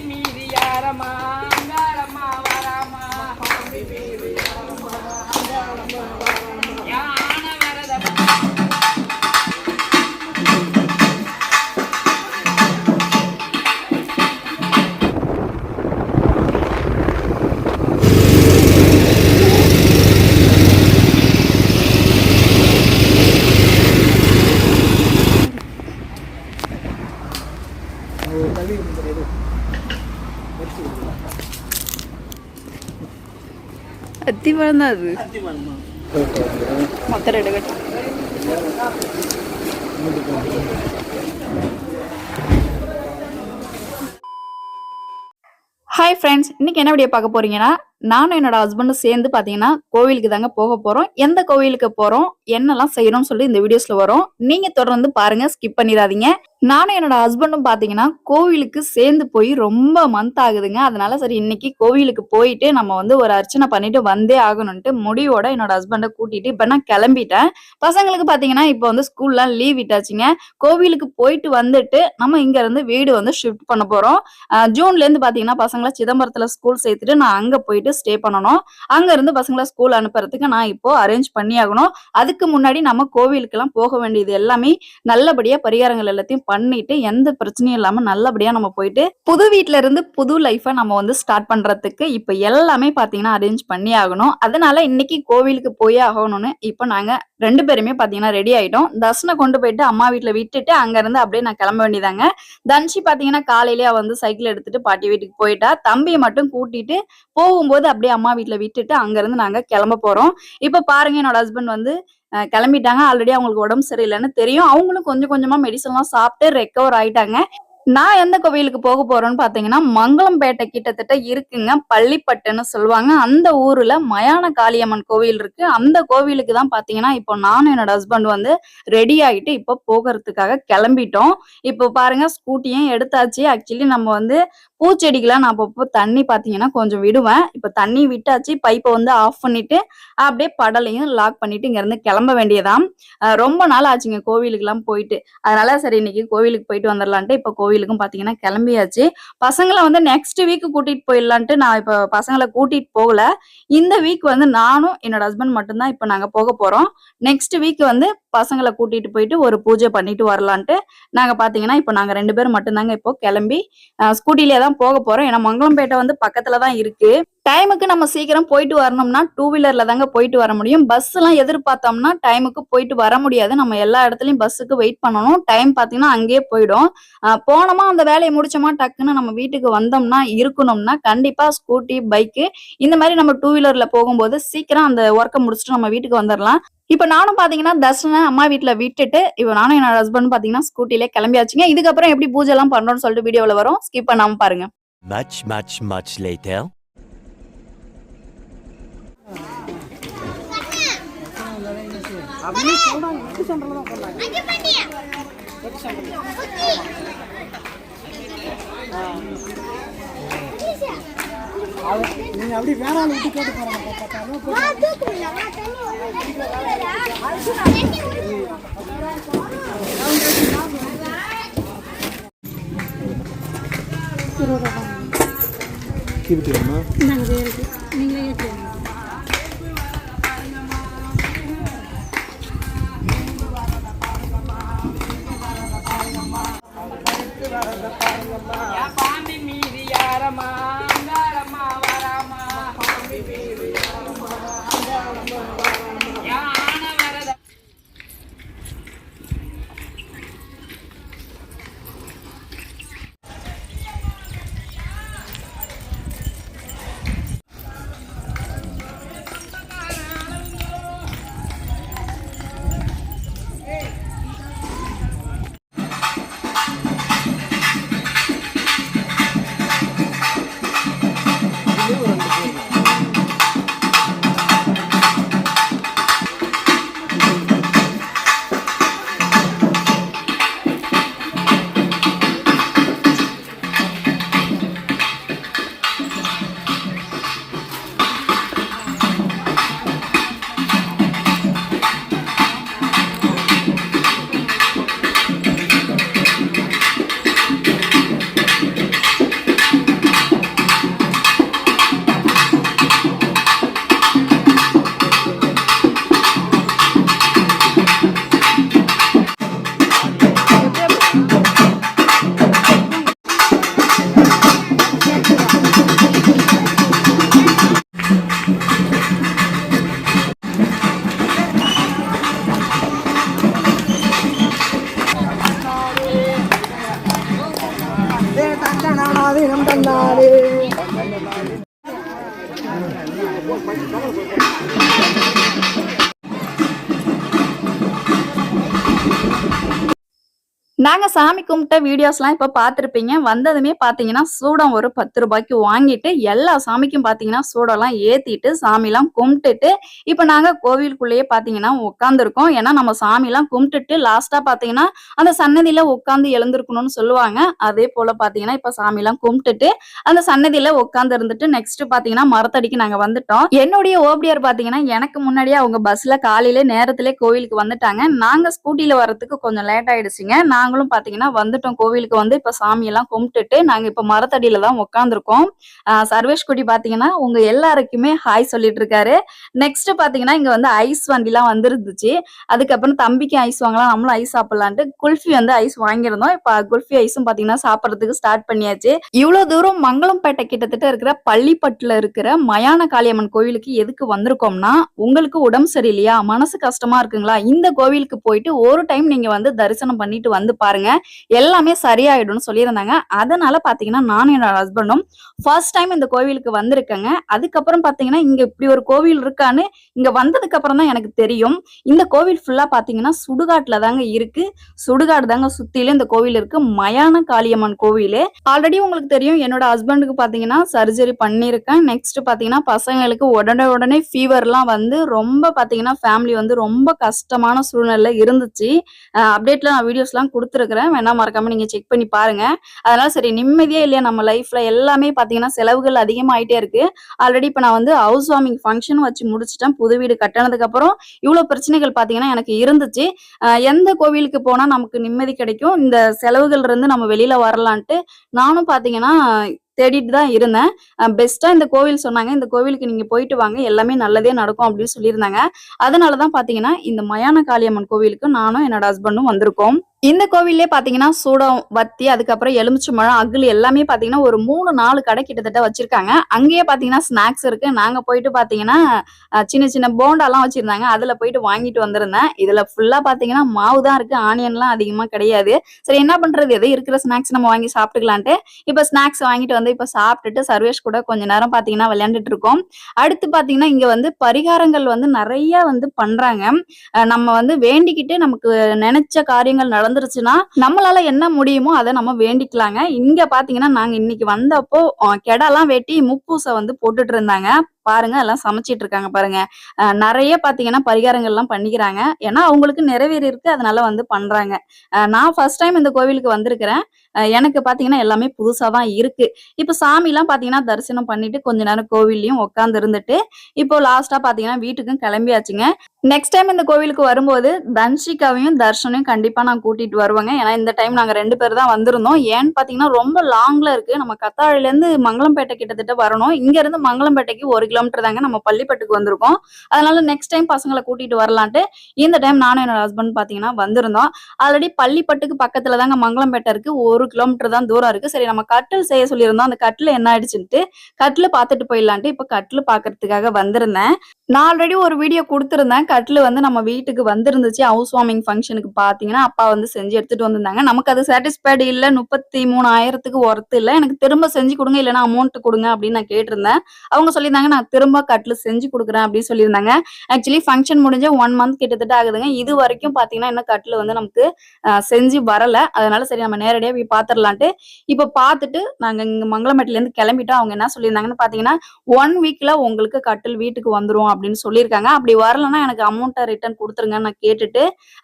மீதி யாரம்மா அங்காளம்மா வராமா யான வரதம்மா அத்திப்பழம் தான் அது. மொத்த ரெண்டு கட்டு. ஹாய் ஃப்ரெண்ட்ஸ், இன்னைக்கு என்ன வீடியோ பார்க்க போறீங்கன்னா, நானும் என்னோட ஹஸ்பண்டும் சேர்ந்து பார்த்தீங்கன்னா கோவிலுக்கு தாங்க போக போறோம். எந்த கோவிலுக்கு போறோம், என்னெல்லாம் செய்யறோம்னு சொல்லி இந்த வீடியோஸ்ல வரும். நீங்க தொடர்ந்து பாருங்க, ஸ்கிப் பண்ணிடாதீங்க. நானும் என்னோட ஹஸ்பண்டும் பார்த்தீங்கன்னா கோவிலுக்கு சேர்ந்து போய் ரொம்ப மந்த் ஆகுதுங்க. அதனால சரி இன்னைக்கு கோவிலுக்கு போயிட்டு நம்ம வந்து ஒரு அர்ச்சனை பண்ணிட்டு வந்தே ஆகணும்ட்டு முடிவோட என்னோட ஹஸ்பண்டை கூட்டிட்டு இப்ப நான் கிளம்பிட்டேன். பசங்களுக்கு பார்த்தீங்கன்னா இப்போ வந்து ஸ்கூல்லாம் லீவ் விட்டாச்சுங்க. கோவிலுக்கு போயிட்டு வந்துட்டு நம்ம இங்க இருந்து வீடு வந்து ஷிஃப்ட் பண்ண போறோம். ஜூன்ல இருந்து பார்த்தீங்கன்னா பசங்களை சிதம்பரத்துல ஸ்கூல் சேர்த்துட்டு நான் அங்க போயிட்டு ஸ்டே பண்ணணும். அங்க இருந்து பசங்களை ஸ்கூல் அனுப்புறதுக்கு நான் இப்போ அரேஞ்ச் பண்ணி ஆகணும். அதுக்கு முன்னாடி நம்ம கோவிலுக்கு எல்லாம் போக வேண்டியது எல்லாமே நல்லபடியா பரிகாரங்கள் எல்லாத்தையும் பண்ணிட்டு எந்த பிரச்சனையும் இல்லாம நல்லபடியா நம்ம போயிட்டு புது வீட்ல இருந்து புது லைஃபை நம்ம வந்து ஸ்டார்ட் பண்றதுக்கு இப்ப எல்லாமே பாத்தீங்கன்னா அரேஞ்ச் பண்ணி ஆகணும். அதனால இன்னைக்கு கோவிலுக்கு போயே ஆகணும்னு இப்ப நாங்க ரெண்டு பேருமே பாத்தீங்கன்னா ரெடி ஆயிட்டோம். தர்ஷனை கொண்டு போயிட்டு அம்மா வீட்டுல விட்டுட்டு அங்க இருந்து அப்படியே நான் கிளம்ப வேண்டியதாங்க. தன்ஷி பாத்தீங்கன்னா காலையிலேயே வந்து சைக்கிள் எடுத்துட்டு பாட்டி வீட்டுக்கு போயிட்டா. தம்பியை மட்டும் கூட்டிட்டு போகும்போது அப்படியே அம்மா வீட்டுல விட்டுட்டு அங்க இருந்து நாங்க கிளம்ப போறோம். இப்ப பாருங்க என்னோட ஹஸ்பண்ட் வந்து கிளம்பிட்டாங்க. ஆல்ரெடி அவங்களுக்கு உடம்பு சரியில்லைன்னு தெரியும். அவங்களும் கொஞ்சம் கொஞ்சமா மெடிசன் எல்லாம் சாப்பிட்டு ரெக்கவர் ஆயிட்டாங்க. நான் எந்த கோவிலுக்கு போக போறேன்னு பாத்தீங்கன்னா மங்களம்பேட்டை கிட்டத்தட்ட இருக்குங்க. பள்ளிப்பட்டுன்னு சொல்லுவாங்க. அந்த ஊர்ல மயான காளியம்மன் கோவில் இருக்கு. அந்த கோவிலுக்கு தான் பாத்தீங்கன்னா இப்போ நானும் என்னோட ஹஸ்பண்ட் வந்து ரெடி ஆயிட்டு இப்போ போகிறதுக்காக கிளம்பிட்டோம். இப்போ பாருங்க ஸ்கூட்டியும் எடுத்தாச்சு. ஆக்சுவலி நம்ம வந்து பூச்செடிக்கெல்லாம் நான் அப்பப்போ தண்ணி பாத்தீங்கன்னா கொஞ்சம் விடுவேன். இப்போ தண்ணி விட்டாச்சு. பைப்பை வந்து ஆஃப் பண்ணிட்டு அப்படியே படலையும் லாக் பண்ணிட்டு இங்க இருந்து கிளம்ப வேண்டியதான். ரொம்ப நாள் ஆச்சுங்க கோவிலுக்கு எல்லாம் போயிட்டு. அதனால சரி இன்னைக்கு கோவிலுக்கு போயிட்டு வந்துடலான்ட்டு இப்போ கோவிலுக்கும் பாத்தீங்கன்னா கிளம்பியாச்சு. பசங்களை வந்து நெக்ஸ்ட் வீக் கூட்டிட்டு போயிடலான்ட்டு நான் இப்ப பசங்களை கூட்டிட்டு போகல. இந்த வீக் வந்து நானும் என்னோட ஹஸ்பண்ட் மட்டும்தான் இப்ப நாங்க போக போறோம். நெக்ஸ்ட் வீக் வந்து பசங்களை கூட்டிட்டு போயிட்டு ஒரு பூஜை பண்ணிட்டு வரலான்ட்டு நாங்க பாத்தீங்கன்னா இப்ப நாங்க ரெண்டு பேரும் மட்டும்தாங்க இப்போ கிளம்பி ஸ்கூட்டிலேயே தான் போக போறோம். ஏன்னா மங்களம்பேட்டை வந்து பக்கத்துலதான் இருக்கு. டைமுக்கு நம்ம சீக்கிரம் போயிட்டு வரணும்னா டூ வீலர்ல தாங்க போயிட்டு வர முடியும். பஸ் எல்லாம் எதிர்பார்த்தோம்னா டைமுக்கு போயிட்டு வர முடியாது. நம்ம எல்லா இடத்துலயும் பஸ்ஸுக்கு வெயிட் பண்ணணும். டைம் பாத்தீங்கன்னா அங்கேயே போயிடும். போனோமா அந்த வேலையை முடிச்சோமா டக்குன்னு நம்ம வீட்டுக்கு வந்தோம்னா இருக்கணும்னா கண்டிப்பா ஸ்கூட்டி பைக்கு இந்த மாதிரி நம்ம டூ வீலர்ல போகும்போது சீக்கிரம் அந்த ஒர்க்கை முடிச்சுட்டு நம்ம வீட்டுக்கு வந்துடலாம். இப்ப நானும் பாத்தீங்கன்னா தர்ஷனை அம்மா வீட்டுல விட்டுட்டு இப்ப நானும் என்னோட ஹஸ்பண்ட் பாத்தீங்கன்னா ஸ்கூட்டிலே கிளம்பியாச்சுங்க. இதுக்கப்புறம் எப்படி பூஜை எல்லாம் பண்றோம்னு சொல்லிட்டு வீடியோல வரும். ஸ்கிப் பண்ணாம பாருங்க. Much later. அப்படின்னு சொல்றாங்க. வெற்றி சென்டர்ல தான் போடுறாங்க. வெற்றி சென்டர். நீங்க அப்படி வேற ஆள் விட்டு கேட்டு போறாங்க. நீங்களே பாண்டி மீதி யாரம்மா அங்காளம்மா வராமா யான வரத நாடாதீனம் தன்னாலே நாங்க சாமி கும்பிட்ட வீடியோஸ்லாம் இப்ப பார்த்திருப்பீங்க. வந்ததுமே பாத்தீங்கன்னா சூடம் ஒரு 10 ரூபாய்க்கு வாங்கிட்டு எல்லா சாமிக்கும் பாத்தீங்கன்னா சூடம்லாம் ஏத்திட்டு சாமிலாம் கும்பிட்டுட்டு இப்ப நாங்க கோவிலுக்குள்ளேயே பாத்தீங்கன்னா உட்கார்ந்துருக்கோம். ஏன்னா நம்ம சாமிலாம் கும்பிட்டுட்டு லாஸ்டா பாத்தீங்கன்னா அந்த சன்னதியில உட்கார்ந்து எழுந்திருக்கணும்னு சொல்லுவாங்க. அதே போல பாத்தீங்கன்னா இப்ப சாமிலாம் கும்பிட்டுட்டு அந்த சன்னதியில உட்கார்ந்து இருந்துட்டு நெக்ஸ்ட் பாத்தீங்கன்னா மரத்தடிக்கு நாங்க வந்துட்டோம். என்னுடைய ஓபிடியார் பாத்தீங்கன்னா எனக்கு முன்னாடியே அவங்க பஸ்ல காலையில நேரத்திலே கோவிலுக்கு வந்துட்டாங்க. நாங்க ஸ்கூட்டில வர்றதுக்கு கொஞ்சம் லேட் ஆயிடுச்சுங்க. நாங்களும் பாத்தீங்கன்னா வந்துட்டோம் கோவிலுக்கு வந்து இப்ப சாமி எல்லாம் கும்பிட்டுட்டு நாங்க இப்ப மரத்தடியில தான் உட்கார்ந்துருக்கோம். சர்வேஷ் குடி பாத்தீங்கன்னா உங்க எல்லாருக்குமே ஹாய் சொல்லிட்டு இருக்காரு. நெக்ஸ்ட் பாத்தீங்கன்னா இங்க வந்து ஐஸ் வண்டிலாம் வந்துருந்துச்சு. அதுக்கப்புறம் தம்பிக்கு ஐஸ் வாங்கலாம், நம்மளும் ஐஸ் சாப்பிடலான்ட்டு குல்ஃபி வந்து ஐஸ் வாங்கியிருந்தோம். இப்ப குல்ஃபி ஐஸும் பாத்தீங்கன்னா சாப்பிடறதுக்கு ஸ்டார்ட் பண்ணியாச்சு. இவ்வளவு தூரம் மங்களம்பேட்டை கிட்டத்தட்ட இருக்கிற பள்ளிப்பட்டுல இருக்கிற மயான காளியம்மன் கோவிலுக்கு எதுக்கு வந்திருக்கோம்னா, உங்களுக்கு உடம்பு சரியில்லையா, மனசு கஷ்டமா இருக்குங்களா, இந்த கோவிலுக்கு போயிட்டு ஒரு டைம் நீங்க வந்து தரிசனம் பண்ணிட்டு வந்து பாருங்க, எல்லாமே சரியாயிடும்னு சொல்லியிருந்தாங்க. அதனால பாத்தீங்கன்னா நானும் என்னோட ஹஸ்பண்டும் ஃபர்ஸ்ட் டைம் இந்த கோவிலுக்கு வந்திருக்கேங்க. அதுக்கப்புறம் பாத்தீங்கன்னா இங்க இப்படி ஒரு கோவில் இருக்கான்னு இங்க வந்ததுக்கு அப்புறம் தான் எனக்கு தெரியும். இந்த கோவில் ஃபுல்லா பாத்தீங்கன்னா சுடுகாட்டுல தாங்க இருக்கு. சுடுகாடு தாங்க சுத்திலும் இந்த கோவில் இருக்கு. மயான காளியம்மன் கோவில். ஆல்ரெடி உங்களுக்கு தெரியும் என்னோட ஹஸ்பண்டுக்கு பாத்தீங்கன்னா சர்ஜரி பண்ணிருக்கேன். நெக்ஸ்ட் பாத்தீங்கன்னா பசங்களுக்கு உடனே ஃபீவர்லாம் வந்து ரொம்ப பாத்தீங்கன்னா ஃபேமிலி வந்து ரொம்ப கஷ்டமான சூழ்நிலை இருந்துச்சு. அப்டேட்ல நான் வீடியோஸ்லாம் கொடுத்துருக்கிறேன், வேணா மறக்காம நீங்க செக் பண்ணி பாருங்க. அதனால சரி நிம்மதியே இல்லையா நம்ம லைஃப்ல, எல்லாமே பாத்தீங்கன்னா செலவுகள் அதிகமாயிட்டே இருக்கு. ஆல்ரெடி இப்ப நான் வந்து ஹவுஸ் வார்மிங் ஃபங்க்ஷன் வச்சு முடிச்சிட்டேன். புது வீடு கட்டினதுக்கு அப்புறம் இவ்வளவு பிரச்சனைகள் பாத்தீங்கன்னா எனக்கு இருந்துச்சு. எந்த கோவிலுக்கு போனா நமக்கு நிம்மதி கிடைக்கும், இந்த செலவுகள் இருந்து நம்ம வெளியில வரலான்ட்டு நானும் பாத்தீங்கன்னா தேடிட்டு தான் இருந்தேன். பெஸ்டா இந்த கோவில் சொன்னாங்க, இந்த கோவிலுக்கு நீங்க போயிட்டு வாங்க, எல்லாமே நல்லதே நடக்கும் அப்படின்னு சொல்லியிருந்தாங்க. அதனாலதான் பாத்தீங்கன்னா இந்த மயான காளியம்மன் கோவிலுக்கு நானும் என்னோட ஹஸ்பண்டும் வந்திருக்கோம். இந்த கோவிலே பாத்தீங்கன்னா சூடம், வத்தி, அதுக்கப்புறம் எலுமிச்சம்பழம், அகில் எல்லாமே பாத்தீங்கன்னா ஒரு 3-4 கடை கிட்டத்தட்ட வச்சிருக்காங்க. அங்கேயே பாத்தீங்கன்னா ஸ்நாக்ஸ் இருக்கு. நாங்க போயிட்டு பாத்தீங்கன்னா சின்ன சின்ன போண்டாலாம் வச்சிருந்தாங்க, அதுல போயிட்டு வாங்கிட்டு வந்திருந்தேன். இதுல ஃபுல்லா பாத்தீங்கன்னா மாவு தான் இருக்கு, ஆனியன்லாம் அதிகமா கிடையாது. சரி என்ன பண்றது, எதோ இருக்கிற ஸ்நாக்ஸ் நம்ம வாங்கி சாப்பிட்டுக்கலான்ட்டு இப்ப ஸ்நாக்ஸ் வாங்கிட்டு வந்து இப்ப சாப்பிட்டுட்டு சர்வேஷ் கூட கொஞ்ச நேரம் பாத்தீங்கன்னா விளையாண்டுட்டு இருக்கோம். அடுத்து பாத்தீங்கன்னா இங்க வந்து பரிகாரங்கள் வந்து நிறைய வந்து பண்றாங்க. நம்ம வந்து வேண்டிக்கிட்டு நமக்கு நினைச்ச காரியங்கள் நடந்துருச்சுன்னா நம்மளால என்ன முடியுமோ அதை நம்ம வேண்டிக்கலாங்க. இங்க பாத்தீங்கன்னா நாங்க இன்னைக்கு வந்தப்போ கெடாலாம் வெட்டி முப்பூசை வந்து போட்டுட்டு இருந்தாங்க. பாருங்க எல்லாம் சமைச்சிட்டு இருக்காங்க பாருங்க. நிறைய பாத்தீங்கன்னா பரிகாரங்கள் எல்லாம் பண்ணிக்கிறாங்க. ஏன்னா அவங்களுக்கு நிறைவேறி இருக்கு, அதனால வந்து பண்றாங்க. நான் ஃபர்ஸ்ட் டைம் இந்த கோவிலுக்கு வந்திருக்கிறேன். எனக்கு பாத்தீங்கன்னா எல்லாமே புதுசா தான் இருக்கு. இப்ப சாமி எல்லாம் பாத்தீங்கன்னா தரிசனம் பண்ணிட்டு கொஞ்ச நேரம் கோவில்லையும் உட்கார்ந்து இருந்துட்டு இப்போ லாஸ்டா பாத்தீங்கன்னா வீட்டுக்கும் கிளம்பியாச்சுங்க. நெக்ஸ்ட் டைம் இந்த கோவிலுக்கு வரும்போது தன்ஷிகாவையும் தர்ஷனையும் கண்டிப்பா நான் கூட்டிட்டு வருவேங்க. ஏன்னா இந்த டைம் நாங்க 2 பேர் தான் வந்திருந்தோம். ஏன்னு பாத்தீங்கன்னா ரொம்ப லாங்ல இருக்கு. நம்ம கத்தாழையில இருந்து மங்களம்பேட்டை கிட்டத்தட்ட வரணும். இங்க இருந்து மங்களம்பேட்டைக்கு 1 கிலோமீட்டர் தாங்க. நம்ம பள்ளிப்பட்டுக்கு வந்திருக்கோம். அதனால நெக்ஸ்ட் டைம் பசங்களை கூட்டிட்டு வரலான்ட்டு இந்த டைம் நானும் என்னோட ஹஸ்பண்ட் பாத்தீங்கன்னா வந்திருந்தோம். ஆல்ரெடி பள்ளிப்பட்டுக்கு பக்கத்துல தாங்க மங்களம்பேட்டை இருக்கு. 1 கிலோமீட்டர் தான் தூரம் இருக்கு. சரி நம்ம கட்டில் செய்ய சொல்லியிருந்தோம். அந்த கட்டில் என்ன ஆயிடுச்சுன்ட்டு கட்டில் பாத்துட்டு போயிடலான்ட்டு இப்ப கட்டில் பாக்குறதுக்காக வந்திருந்தேன். நான் ஆல்ரெடி ஒரு வீடியோ கொடுத்திருந்தேன். கட்டில் வந்து நம்ம வீட்டுக்கு வந்திருந்துச்சு. ஹவுஸ் வார்மிங் ஃபங்க்ஷனுக்கு பாத்தீங்கன்னா அப்பா வந்து செஞ்சு எடுத்துட்டு வந்திருந்தாங்க. நமக்கு அது சாட்டிஸ்ஃபைடு இல்ல, 33,000க்கு ஒர்த் இல்ல, எனக்கு திரும்ப செஞ்சு கொடுங்க, இல்லைன்னா அமௌண்ட் கொடுங்க அப்படின்னு நான் கேட்டிருந்தேன். அவங்க சொல்லியிருந்தாங்க நான் திரும்ப கட்டில் செஞ்சு கொடுக்குறேன் அப்படின்னு சொல்லியிருந்தாங்க. ஆக்சுவலி ஃபங்க்ஷன் முடிஞ்ச 1 மந்த் கிட்டத்தட்ட ஆகுதுங்க. இது வரைக்கும் பாத்தீங்கன்னா இன்னும் கட்டில் வந்து நமக்கு செஞ்சு வரல. அதனால சரி நம்ம நேரடியா போய் பாத்துரலான்ட்டு இப்ப பாத்துட்டு நாங்க இங்க மங்களம்பேட்டையில இருந்து கிளம்பிட்டோம். அவங்க என்ன சொல்லியிருந்தாங்கன்னு பாத்தீங்கன்னா 1 வீக்ல உங்களுக்கு கட்டில் வீட்டுக்கு வந்துரும் அப்படின்னு சொல்லியிருக்காங்க. அப்படி வரலன்னா எனக்கு அமௌண்ட்டை ரிட்டர்ன் கொடுத்துருங்கன்னு நான் கேட்டுட்டு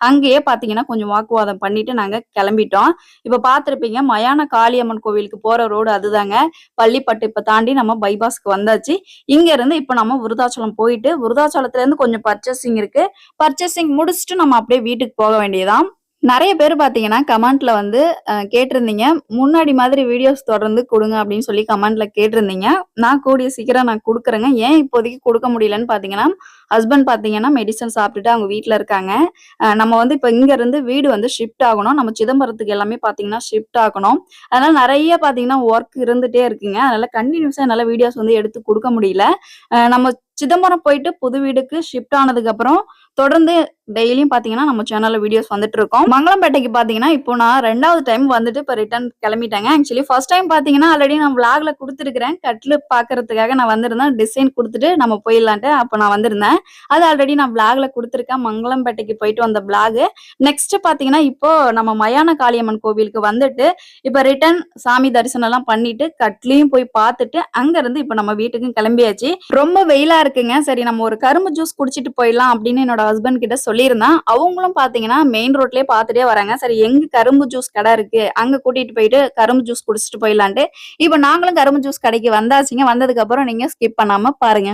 அங்கேயே பாத்தீங்கன்னா கொஞ்சம் வாக்குவாதம் பண்ணிட்டு நாங்க கிளம்பிட்டோம். இப்ப பாத்திருப்பீங்க மயான காளியம்மன் கோவிலுக்கு போற ரோடு அதுதாங்க. பள்ளிப்பட்டு இப்ப தாண்டி நம்ம பைபாஸ்க்கு வந்தாச்சு. இங்க இருந்து இப்ப நம்ம விருதாச்சலம் போயிட்டு விருதாச்சலத்துல இருந்து கொஞ்சம் பர்ச்சேசிங் இருக்கு. பர்ச்சேசிங் முடிச்சுட்டு நம்ம அப்படியே வீட்டுக்கு போக வேண்டியதான். நிறைய பேர் பாத்தீங்கன்னா கமெண்ட்ல வந்து கேட்டிருந்தீங்க, முன்னாடி மாதிரி வீடியோஸ் தொடர்ந்து கொடுங்க அப்படின்னு சொல்லி கமெண்ட்ல கேட்டிருந்தீங்க. நான் கூடிய சீக்கிரம் நான் கொடுக்குறேங்க. ஏன் இப்போதைக்கு கொடுக்க முடியலன்னு பாத்தீங்கன்னா ஹஸ்பண்ட் பாத்தீங்கன்னா மெடிசன் சாப்பிட்டுட்டு அவங்க வீட்டுல இருக்காங்க. நம்ம வந்து இப்ப இங்க இருந்து வீடு வந்து ஷிஃப்ட் ஆகணும். நம்ம சிதம்பரத்துக்கு எல்லாமே பாத்தீங்கன்னா ஷிஃப்ட் ஆகணும். அதனால நிறைய பாத்தீங்கன்னா ஒர்க் இருந்துட்டே இருக்குங்க. அதனால கண்டினியூஸா என்னால வீடியோஸ் வந்து எடுத்து கொடுக்க முடியல. நம்ம சிதம்பரம் போயிட்டு புது வீடுக்கு ஷிஃப்ட் ஆனதுக்கு அப்புறம் தொடர்ந்து டெய்லியும் பாத்தீங்கன்னா நம்ம சேனல்ல வீடியோஸ் வந்துட்டு இருக்கோம். மங்களம்பேட்டைக்கு பாத்தீங்கன்னா இப்போ நான் 2வது டைம் வந்துட்டு இப்ப ரிட்டர்ன் கிளம்பிட்டேங்க. ஆக்சுவலி ஃபர்ஸ்ட் டைம் பாத்தீங்கன்னா ஆல்ரெடி நான் vlogல கொடுத்துருக்கிறேன். கட்லு பாக்குறதுக்காக நான் வந்திருந்தேன். டிசைன் கொடுத்துட்டு நம்ம போயிடலான்ட்டு அப்ப நான் வந்திருந்தேன். அது ஆல்ரெடி நான் vlogல கொடுத்துருக்கேன். மங்களம்பேட்டைக்கு போயிட்டு வந்த vlog. நெக்ஸ்ட் பாத்தீங்கன்னா இப்போ நம்ம மயான காளியம்மன் கோவிலுக்கு வந்துட்டு இப்ப ரிட்டர்ன் சாமி தரிசனம் எல்லாம் பண்ணிட்டு கட்லையும் போய் பார்த்துட்டு அங்க இருந்து இப்ப நம்ம வீட்டுக்கும் கிளம்பியாச்சு. ரொம்ப வெயிலா இருக்குங்க. சரி நம்ம ஒரு கரும்பு ஜூஸ் குடிச்சிட்டு போயிடலாம் அப்படின்னு என்னோட ஹஸ்பண்ட் கிட்ட சொல்லியிருந்தேன். அவங்களும் பாத்தீங்கன்னா மெயின் ரோட்லயே பாத்துட்டே வராங்க. சரி எங்க கரும்பு ஜூஸ் கடை இருக்கு அங்க கூட்டிட்டு போயிட்டு கரும்பு ஜூஸ் குடிச்சிட்டு போயிடலான்ட்டு இப்ப நாங்களும் கரும்பு ஜூஸ் கடைக்கு வந்தாச்சுங்க. வந்ததுக்கு அப்புறம் நீங்க ஸ்கிப் பண்ணாம பாருங்க.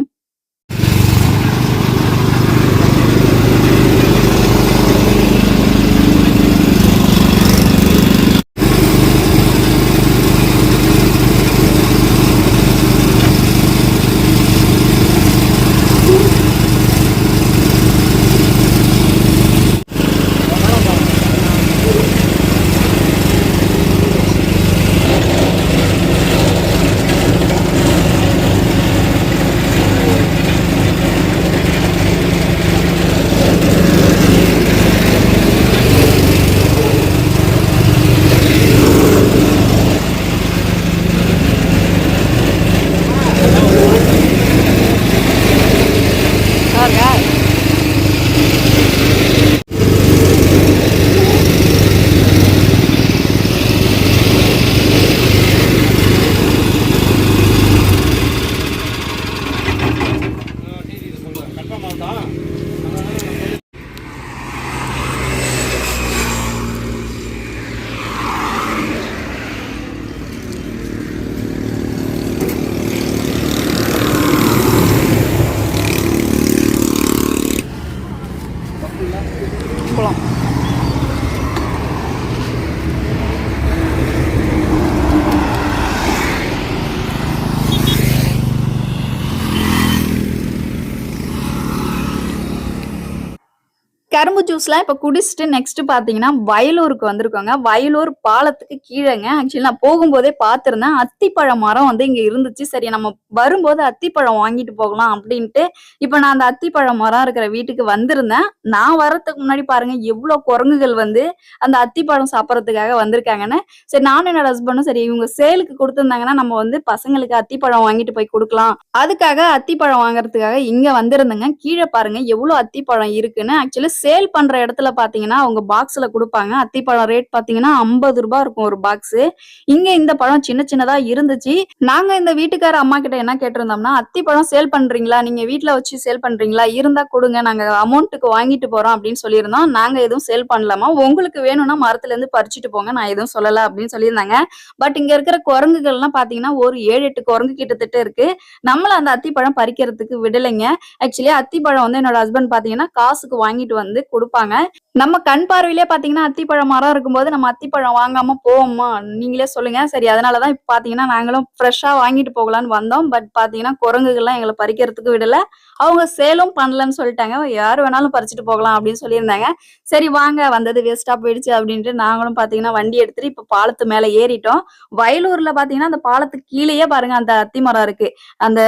போலாம். கரும்பு ஜூஸ்லாம் இப்ப குடிச்சிட்டு நெக்ஸ்ட் பாத்தீங்கன்னா வயலூருக்கு வந்திருக்கோங்க. வயலூர் பாலத்துக்கு கீழேங்க. ஆக்சுவலி நான் போகும்போதே பார்த்திருந்தேன். அத்திப்பழ மரம் வந்து இங்க இருந்துச்சு. சரி நம்ம வரும்போது அத்திப்பழம் வாங்கிட்டு போகலாம் அப்படின்ட்டு இப்ப நான் அந்த அத்திப்பழ மரம் இருக்கிற வீட்டுக்கு வந்திருந்தேன். நான் வர்றதுக்கு முன்னாடி பாருங்க எவ்வளவு குரங்குகள் வந்து அந்த அத்திப்பழம் சாப்பிடறதுக்காக வந்திருக்காங்கன்னு. சரி நானும் என்னோட ஹஸ்பண்டும் சரி இவங்க சேலுக்கு கொடுத்திருந்தாங்கன்னா நம்ம வந்து பசங்களுக்கு அத்திப்பழம் வாங்கிட்டு போய் கொடுக்கலாம். அதுக்காக அத்திப்பழம் வாங்குறதுக்காக இங்க வந்திருந்தேங்க. கீழே பாருங்க எவ்வளவு அத்திப்பழம் இருக்குன்னு. ஆக்சுவலி சேல் பண்ற இடத்துல பாத்தீங்கன்னா அவங்க பாக்ஸ்ல கொடுப்பாங்க. அத்திப்பழம் ரேட் பாத்தீங்கன்னா 50 ரூபாய் இருக்கும் ஒரு பாக்ஸ். இங்க இந்த பழம் சின்ன சின்னதா இருந்துச்சு. நாங்க இந்த வீட்டுக்கார அம்மா கிட்ட என்ன கேட்டிருந்தோம்னா அத்திப்பழம் சேல் பண்றீங்களா, நீங்க வீட்டுல வச்சு சேல் பண்றீங்களா, இருந்தா கொடுங்க நாங்க அமௌண்ட்டுக்கு வாங்கிட்டு போறோம் அப்படின்னு சொல்லியிருந்தோம். நாங்க எதுவும் சேல் பண்ணலாமா, உங்களுக்கு வேணும்னா மரத்துல இருந்து பறிச்சுட்டு போங்க, நான் எதுவும் சொல்லல அப்படின்னு சொல்லியிருந்தாங்க. பட் இங்க இருக்கிற குரங்குகள்லாம் பாத்தீங்கன்னா ஒரு 7-8 குரங்கு கிட்டத்தட்ட இருக்கு. நம்மள அந்த அத்திப்பழம் பறிக்கிறதுக்கு விடலைங்க. ஆக்சுவலி அத்திப்பழம் வந்து என்னோட ஹஸ்பண்ட் பாத்தீங்கன்னா காசுக்கு வாங்கிட்டு வந்து கொடுப்பாங்க. நம்ம கண் பார்வையிலே பாத்தீங்கன்னா அத்திப்பழம் மரம் இருக்கும்போது நம்ம அத்திப்பழம் வாங்காம போவோமா, நீங்களே சொல்லுங்க. சரி அதனாலதான் இப்ப பாத்தீங்கன்னா நாங்களும் ஃப்ரெஷ்ஷா வாங்கிட்டு போகலான்னு வந்தோம். பட் பாத்தீங்கன்னா குரங்குகள்லாம் எங்களை பறிக்கிறதுக்கு விடல. அவங்க சேலும் பண்ணலன்னு சொல்லிட்டாங்க. யாரு வேணாலும் பறிச்சுட்டு போகலாம் அப்படின்னு சொல்லியிருந்தாங்க. சரி வாங்க வந்தது வேஸ்டா போயிடுச்சு அப்படின்ட்டு நாங்களும் பாத்தீங்கன்னா வண்டி எடுத்துட்டு இப்ப பாலத்து மேல ஏறிட்டோம். வயலூர்ல பாத்தீங்கன்னா அந்த பாலத்துக்கு கீழேயே பாருங்க அந்த அத்தி மரம் இருக்கு. அந்த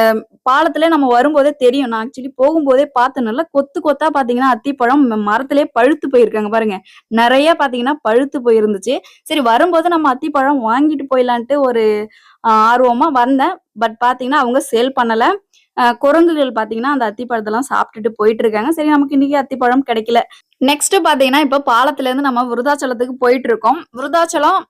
பாலத்துல நம்ம வரும்போதே தெரியும். நான் ஆக்சுவலி போகும்போதே பார்த்தனால கொத்து கொத்தா பாத்தீங்கன்னா அத்திப்பழம் மரத்திலே பழுத்து போயிருக்காங்க பாருங்க. நிறைய பாத்தீங்கன்னா பழுத்து போயிருந்துச்சு. சரி வரும்போது நம்ம அத்திப்பழம் வாங்கிட்டு போயிடலான்ட்டு ஒரு ஆர்வமா வந்தேன். பட் பாத்தீங்கன்னா அவங்க சேல் பண்ணல. குரங்குகள் பாத்தீங்கன்னா அந்த அத்திப்பழத்தெல்லாம் சாப்பிட்டுட்டு போயிட்டு இருக்காங்க. சரி நமக்கு இன்னைக்கு அத்திப்பழம் கிடைக்கல. நெக்ஸ்ட் பாத்தீங்கன்னா இப்ப பாலத்துல இருந்து நம்ம விருதாச்சலத்துக்கு போயிட்டு இருக்கோம். விருதாச்சலம்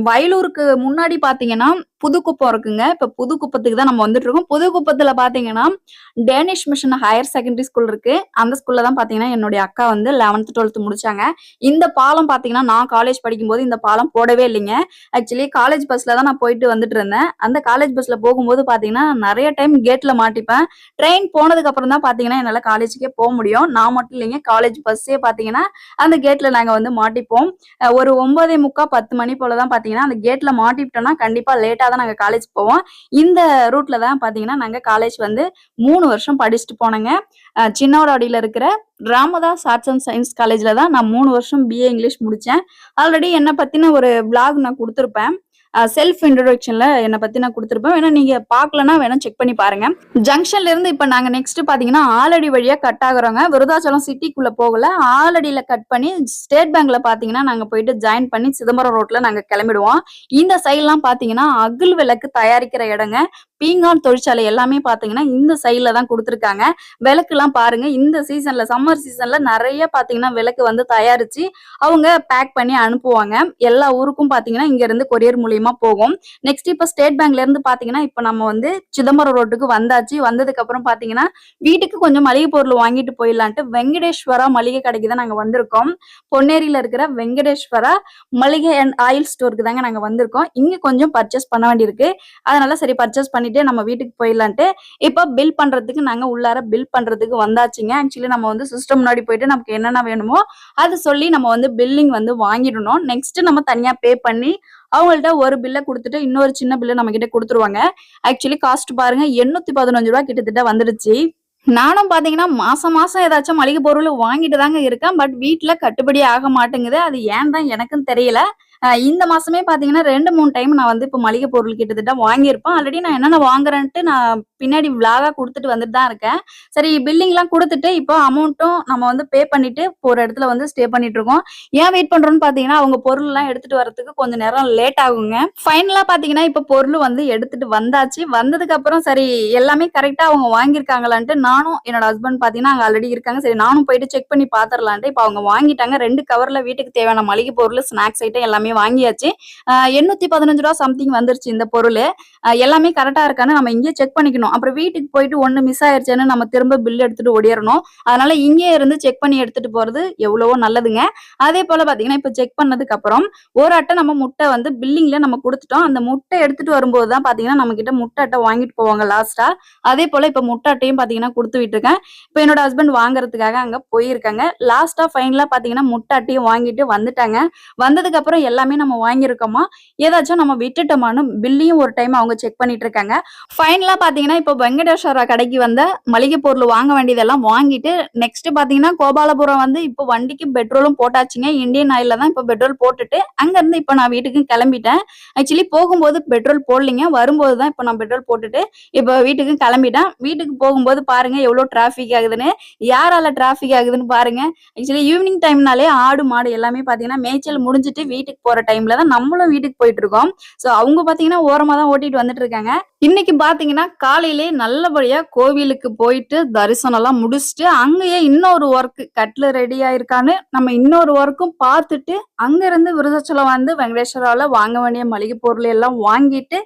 வயலூருக்கு முன்னாடி பாத்தீங்கன்னா புதுக்குப்பம் இருக்குங்க. இப்ப புதுக்குப்பத்துக்கு தான் நம்ம வந்துட்டு இருக்கோம். புதுக்குப்பத்துல பாத்தீங்கன்னா Danish mission higher secondary school இருக்கு. அந்த ஸ்கூல்ல தான் பாத்தீங்கன்னா என்னுடைய அக்கா வந்து 11th 12th முடிச்சாங்க. இந்த பாலம் பாத்தீங்கன்னா நான் காலேஜ் படிக்கும்போது இந்த பாலம் போடவே இல்லைங்க. ஆக்சுவலி காலேஜ் பஸ்ல தான் நான் போயிட்டு வந்துட்டு இருந்தேன். அந்த காலேஜ் பஸ்ல போகும்போது பாத்தீங்கன்னா நிறைய டைம் கேட்ல மாட்டிப்பேன். ட்ரெயின் போனதுக்கு அப்புறம் தான் பாத்தீங்கன்னா என்னால காலேஜுக்கே போக முடியும். நான் மட்டும் இல்லைங்க, காலேஜ் பஸ்ஸே பாத்தீங்கன்னா அந்த கேட்ல நாங்க வந்து மாட்டிப்போம். ஒரு 9:45 10 மணி போலதான் பாத்தீங்கன்னா அந்த கேட்ல மாட்டிட்டோம்னா கண்டிப்பா லேட்டா தான் நாங்க காலேஜ் போவோம். இந்த ரூட்ல தான் பாத்தீங்கன்னா நாங்க காலேஜ் வந்து 3 வருஷம் படிச்சுட்டு போனேங்க. சின்னவடாடியில இருக்கிற ராமதாஸ் ஆர்ட்ஸ் அண்ட் சயின்ஸ் காலேஜ்ல தான் நான் 3 வருஷம் BA இங்கிலீஷ் முடிச்சேன். ஆல்ரெடி என்ன பத்தின ஒரு vlog நான் கொடுத்திருப்பேன். செல்ஃப் இன்ட்ரோடக்ஷன்ல என்னை பத்தி நான் கொடுத்துருப்பேன். வேணா நீங்க பார்க்கலன்னா வேணா செக் பண்ணி பாருங்க. ஜங்ஷன்ல இருந்து இப்ப நாங்க நெக்ஸ்ட் பாத்தீங்கன்னா ஆலடி வழியா கட் ஆகுறோங்க. விருதாச்சலம் சிட்டிக்குள்ள போகல, ஆலடியில கட் பண்ணி ஸ்டேட் பேங்க்ல பாத்தீங்கன்னா நாங்க போயிட்டு ஜாயின் பண்ணி சிதம்பரம் ரோட்ல நாங்க கிளம்பிடுவோம். இந்த சைட்லாம் பாத்தீங்கன்னா அகல் விளக்கு தயாரிக்கிற இடங்க. பீங்கான் தொழிற்சாலை எல்லாமே பாத்தீங்கன்னா இந்த சைட்ல தான் கொடுத்துருக்காங்க. விளக்கு எல்லாம் பாருங்க, இந்த சீசன்ல சம்மர் சீசன்ல நிறைய பாத்தீங்கன்னா விளக்கு வந்து தயாரிச்சு அவங்க பேக் பண்ணி அனுப்புவாங்க. எல்லா ஊருக்கும் பாத்தீங்கன்னா இங்க இருந்து கொரியர் மூலியமா போகும். நெக்ஸ்ட் இப்ப ஸ்டேட் பேங்க்ல இருந்து பாத்தீங்கன்னா இப்ப நம்ம வந்து சிதம்பரம் ரோட்டுக்கு வந்தாச்சு. வந்ததுக்கு அப்புறம் பாத்தீங்கன்னா வீட்டுக்கு கொஞ்சம் மளிகை பொருள் வாங்கிட்டு போயிடலான்ட்டு வெங்கடேஸ்வரா மளிகை கடைக்கு தான் நாங்க வந்திருக்கோம். பொன்னேரியில இருக்கிற வெங்கடேஸ்வரா மளிகை அண்ட் ஆயில் ஸ்டோருக்கு தாங்க நாங்க வந்திருக்கோம். இங்க கொஞ்சம் பர்ச்சேஸ் பண்ண வேண்டியிருக்கு. அதனால சரி பர்ச்சேஸ் பண்ணிட்டு நம்ம வீட்டுக்கு போயிடலான்ட்டு இப்ப பில் பண்றதுக்கு நாங்க உள்ளார பில் பண்றதுக்கு வந்தாச்சுங்க. ஆக்சுவலி நம்ம வந்து சிஸ்டம் முன்னாடி போயிட்டு நமக்கு என்னென்ன வேணுமோ அது சொல்லி நம்ம வந்து பில்லிங் வந்து வாங்கிடணும். நெக்ஸ்ட் நம்ம தனியா பே பண்ணி அவங்கள்ட்ட ஒரு பில்லை கொடுத்துட்டு இன்னொரு சின்ன பில்லை நம்ம கிட்ட கொடுத்துருவாங்க. ஆக்சுவலி காஸ்ட் பாருங்க 815 ரூபா கிட்டத்தட்ட வந்துடுச்சு. நானும் பாத்தீங்கன்னா மாசம் மாசம் ஏதாச்சும் மளிகை பொருள் வாங்கிட்டு தாங்க இருக்கேன். பட் வீட்டுல கட்டுப்படி ஆக மாட்டேங்குது. அது ஏன் தான் எனக்கும் தெரியல. இந்த மாசமே பாத்தீங்கன்னா 2-3 டைம் நான் வந்து இப்போ மளிகை பொருள் கிட்டத்தட்ட வாங்கியிருப்பேன். ஆல்ரெடி நான் என்னென்ன வாங்குறேன்ட்டு நான் பின்னாடி விளாகா கொடுத்துட்டு வந்துட்டு தான் இருக்கேன். சரி பில்லிங் எல்லாம் கொடுத்துட்டு இப்போ அமௌண்ட்டும் நம்ம வந்து பே பண்ணிட்டு ஒரு இடத்துல வந்து ஸ்டே பண்ணிட்டு இருக்கோம். ஏன் வெயிட் பண்றோம்னு பாத்தீங்கன்னா அவங்க பொருள் எல்லாம் எடுத்துட்டு வரதுக்கு கொஞ்சம் நேரம் லேட் ஆகுங்க. ஃபைனலா பாத்தீங்கன்னா இப்ப பொருள் வந்து எடுத்துட்டு வந்தாச்சு. வந்ததுக்கு அப்புறம் சரி எல்லாமே கரெக்டா அவங்க வாங்கியிருக்காங்களான்ட்டு நானும் என்னோட ஹஸ்பண்ட் பாத்தீங்கன்னா அங்க ஆல்ரெடி இருக்காங்க. சரி நானும் போயிட்டு செக் பண்ணி பாத்திரலான்ட்டு இப்ப அவங்க வாங்கிட்டாங்க. 2 கவர்ல வீட்டுக்கு தேவையான மளிகை பொருள் ஸ்நாக்ஸ் ஐட்டம் எல்லாமே வாங்கியாச்சு. 815 ரூபா சம்திங் வந்துருச்சு இந்த பொருள். எல்லாமே கரெக்டா இருக்கான்னு நம்ம இங்கே செக் பண்ணிக்கணும். அப்புறம் வீட்டுக்கு போயிட்டு ஒண்ணு மிஸ் ஆயிருச்சுன்னு நம்ம திரும்ப பில் எடுத்துட்டு ஓடிடணும். அதனால இங்கே இருந்து செக் பண்ணி எடுத்துட்டு போறது எவ்வளவோ நல்லதுங்க. அதே போல பாத்தீங்கன்னா இப்ப செக் பண்ணதுக்கு அப்புறம் ஒரு அட்டை நம்ம முட்டை வந்து பில்லிங்ல நம்ம கொடுத்துட்டோம். அந்த முட்டை எடுத்துட்டு வரும்போது தான் பாத்தீங்கன்னா நம்ம கிட்ட முட்டை அட்டை வாங்கிட்டு போவாங்க லாஸ்டா. அதே போல இப்ப முட்டை அட்டையும் பாத்தீங்கன்னா கொடுத்து விட்டுருக்கேன். இப்ப என்னோட ஹஸ்பண்ட் வாங்குறதுக்காக அங்க போயிருக்காங்க. லாஸ்டா ஃபைனலா பாத்தீங்கன்னா முட்டை அட்டையும் வாங்கிட்டு வந்துட்டாங்க. வந்ததுக்கு அப்புறம் எல்லாமே நம்ம வாங்கியிருக்கோமா ஏதாச்சும் நம்ம விட்டுட்டோமான்னு பில்லையும் ஒரு டைம் அவங்க செக் பண்ணிட்டு இருக்காங்க. ஃபைனலா பாத்தீங்கன்னா இப்போ வெங்கடேஸ்வரா கடைக்கு வந்த மளிகை பொருள் வாங்க வேண்டியதெல்லாம் வாங்கிட்டு நெக்ஸ்ட் பாத்தீங்கன்னா கோபாலபுரம் வந்து இப்போ வண்டிக்கு பெட்ரோலும் போட்டாச்சுங்க. இந்தியன் ஆயில்ல தான் இப்போ பெட்ரோல் போட்டுட்டு அங்க இருந்து இப்போ நான் வீட்டுக்கு கிளம்பிட்டேன். ஆக்சுவலி போகும்போது பெட்ரோல் போடலைங்க, வரும்போது தான் இப்போ நான் பெட்ரோல் போட்டுட்டு இப்போ வீட்டுக்கு கிளம்பிட்டேன். வீட்டுக்கு போகும்போது பாருங்க எவ்வளவு டிராபிக் ஆகுதுன்னு, யாரால டிராபிக் ஆகுதுன்னு பாருங்க. ஆக்சுவலி ஈவினிங் டைம்னாலே ஆடு மாடு எல்லாமே பாத்தீங்கன்னா மேய்ச்சல் முடிஞ்சிட்டு வீட்டுக்கு போற டைம்ல தான் நம்மளும் வீட்டுக்கு போயிட்டு இருக்கோம். சோ அவங்க பாத்தீங்கன்னா ஓரமா தான் ஓட்டிட்டு வந்துட்டு இருக்காங்க. இன்னைக்கு பாத்தீங்கன்னா காலையிலே நல்லபடியா கோவிலுக்கு போயிட்டு தரிசனம் எல்லாம் முடிச்சுட்டு அங்கேயே இன்னொரு ஒர்க் கட்ல ரெடி ஆயிருக்கான்னு நம்ம இன்னொரு ஒர்க்கும் பார்த்துட்டு அங்க இருந்து விருதாச்சலம் வந்து வெங்கடேஸ்வரால வாங்க வேண்டிய மளிகை பொருள் எல்லாம் வாங்கிட்டு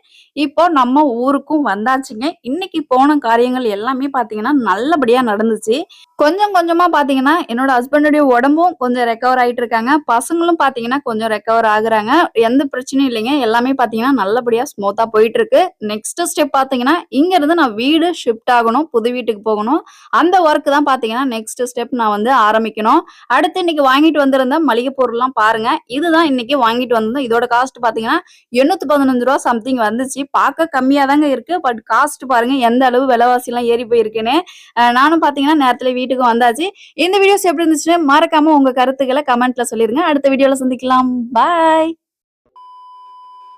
இப்போ நம்ம ஊருக்கும் வந்தாச்சுங்க. இன்னைக்கு போன காரியங்கள் எல்லாமே பாத்தீங்கன்னா நல்லபடியா நடந்துச்சு. கொஞ்சம் கொஞ்சமா பாத்தீங்கன்னா என்னோட ஹஸ்பண்டுடைய உடம்பும் கொஞ்சம் ரெக்கவர் ஆயிட்டு இருக்காங்க. பசங்களும் பாத்தீங்கன்னா கொஞ்சம் ரெக்கவர் ஆகுறாங்க. எந்த பிரச்சனையும் இல்லைங்க. எல்லாமே பாத்தீங்கன்னா நல்லபடியா ஸ்மூத்தா போயிட்டு இருக்கு. நெக்ஸ்ட் ஸ்டெப் பாத்தீங்கன்னா இங்க இருந்து நான் வீடு ஷிஃப்ட் ஆகணும், புது வீட்டுக்கு போகணும். அந்த ஒர்க் தான் பாத்தீங்கன்னா நெக்ஸ்ட் ஸ்டெப் நான் வந்து ஆரம்பிக்கணும். அடுத்து இன்னைக்கு வாங்கிட்டு வந்திருந்த மளிகை பொருள் எல்லாம் பாருங்க. இதுதான் இன்னைக்கு வாங்கிட்டு வந்திருந்தோம். இதோட காஸ்ட் பாத்தீங்கன்னா 815 ரூபா சம்திங் வந்துச்சு. பார்க்க கம்மியா தாங்க இருக்கு. பட் காஸ்ட் பாருங்க எந்த அளவு விலைவாசி எல்லாம் ஏறி போயிருக்குன்னு. நானும் பாத்தீங்கன்னா நேரத்துல வீட்டுக்கு வந்தாச்சு. இந்த வீடியோஸ் எப்படி இருந்துச்சுன்னு மறக்காம உங்க கருத்துக்களை கமெண்ட்ல சொல்லிருங்க. அடுத்த வீடியோல சந்திக்கலாம். பாய்.